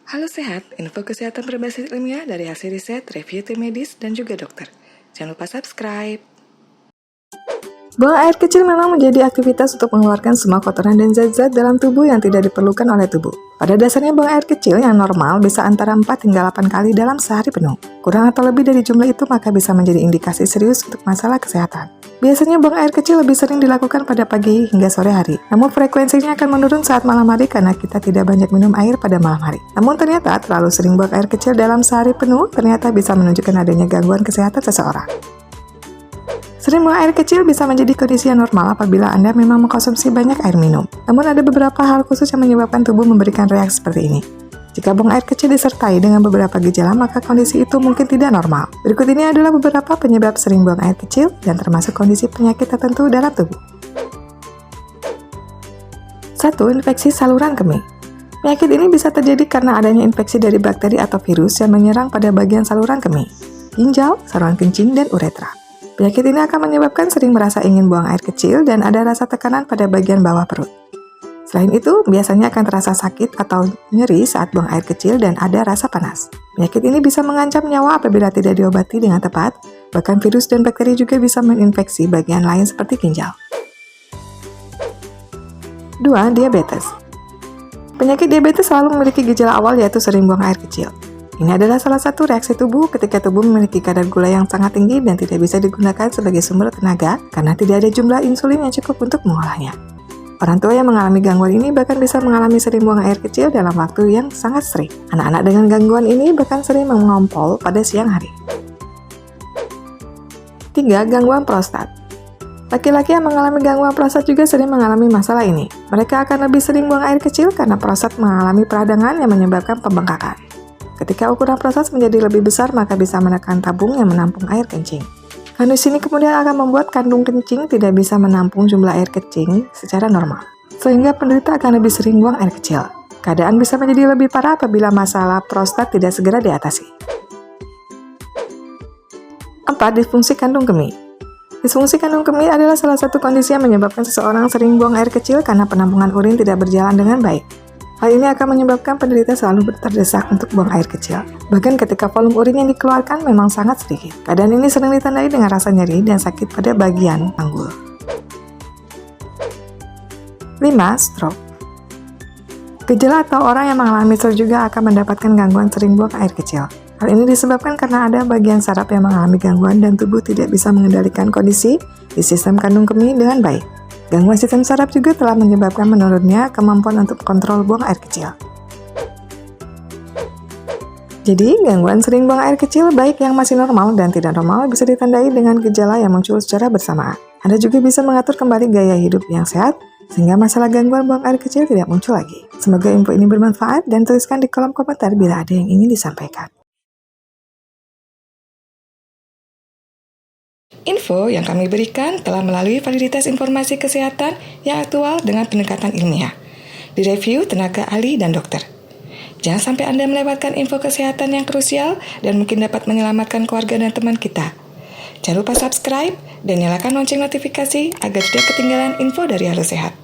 Halo Sehat, info kesehatan berbasis ilmiah dari hasil riset, review tim medis, dan juga dokter. Jangan lupa subscribe. Buang air kecil memang menjadi aktivitas untuk mengeluarkan semua kotoran dan zat-zat dalam tubuh yang tidak diperlukan oleh tubuh. Pada dasarnya buang air kecil yang normal bisa antara 4 hingga 8 kali dalam sehari penuh. Kurang atau lebih dari jumlah itu maka bisa menjadi indikasi serius untuk masalah kesehatan. Biasanya buang air kecil lebih sering dilakukan pada pagi hingga sore hari. Namun frekuensinya akan menurun saat malam hari karena kita tidak banyak minum air pada malam hari. Namun ternyata terlalu sering buang air kecil dalam sehari penuh ternyata bisa menunjukkan adanya gangguan kesehatan seseorang. Sering buang air kecil bisa menjadi kondisi yang normal apabila Anda memang mengkonsumsi banyak air minum. Namun ada beberapa hal khusus yang menyebabkan tubuh memberikan reaksi seperti ini. Jika buang air kecil disertai dengan beberapa gejala, maka kondisi itu mungkin tidak normal. Berikut ini adalah beberapa penyebab sering buang air kecil dan termasuk kondisi penyakit tertentu dalam tubuh. 1. Infeksi saluran kemih. Penyakit ini bisa terjadi karena adanya infeksi dari bakteri atau virus yang menyerang pada bagian saluran kemih, ginjal, saluran kencing, dan uretra. Penyakit ini akan menyebabkan sering merasa ingin buang air kecil dan ada rasa tekanan pada bagian bawah perut. Selain itu, biasanya akan terasa sakit atau nyeri saat buang air kecil dan ada rasa panas. Penyakit ini bisa mengancam nyawa apabila tidak diobati dengan tepat, bahkan virus dan bakteri juga bisa menginfeksi bagian lain seperti ginjal. 2. Diabetes. Penyakit diabetes selalu memiliki gejala awal yaitu sering buang air kecil. Ini adalah salah satu reaksi tubuh ketika tubuh memiliki kadar gula yang sangat tinggi dan tidak bisa digunakan sebagai sumber tenaga karena tidak ada jumlah insulin yang cukup untuk mengolahnya. Orang tua yang mengalami gangguan ini bahkan bisa mengalami sering buang air kecil dalam waktu yang sangat sering. Anak-anak dengan gangguan ini bahkan sering mengompol pada siang hari. 3. Gangguan prostat. Laki-laki yang mengalami gangguan prostat juga sering mengalami masalah ini. Mereka akan lebih sering buang air kecil karena prostat mengalami peradangan yang menyebabkan pembengkakan. Ketika ukuran prostat menjadi lebih besar, maka bisa menekan tabung yang menampung air kencing. Kondisi ini kemudian akan membuat kandung kencing tidak bisa menampung jumlah air kencing secara normal, sehingga penderita akan lebih sering buang air kecil. Keadaan bisa menjadi lebih parah apabila masalah prostat tidak segera diatasi. 4. Disfungsi kandung kemih. Disfungsi kandung kemih adalah salah satu kondisi yang menyebabkan seseorang sering buang air kecil karena penampungan urin tidak berjalan dengan baik. Hal ini akan menyebabkan penderita selalu terdesak untuk buang air kecil. Bahkan ketika volume urin yang dikeluarkan memang sangat sedikit. Keadaan ini sering ditandai dengan rasa nyeri dan sakit pada bagian panggul. 5. Stroke. Gejala atau orang yang mengalami stroke juga akan mendapatkan gangguan sering buang air kecil. Hal ini disebabkan karena ada bagian saraf yang mengalami gangguan dan tubuh tidak bisa mengendalikan kondisi di sistem kandung kemih dengan baik. Gangguan sistem saraf juga telah menyebabkan menurunnya kemampuan untuk kontrol buang air kecil. Jadi, gangguan sering buang air kecil baik yang masih normal dan tidak normal bisa ditandai dengan gejala yang muncul secara bersamaan. Anda juga bisa mengatur kembali gaya hidup yang sehat sehingga masalah gangguan buang air kecil tidak muncul lagi. Semoga info ini bermanfaat dan tuliskan di kolom komentar bila ada yang ingin disampaikan. Info yang kami berikan telah melalui validitas informasi kesehatan yang aktual dengan pendekatan ilmiah, direview tenaga ahli dan dokter. Jangan sampai Anda melewatkan info kesehatan yang krusial dan mungkin dapat menyelamatkan keluarga dan teman kita. Jangan lupa subscribe dan nyalakan lonceng notifikasi agar tidak ketinggalan info dari Halo Sehat.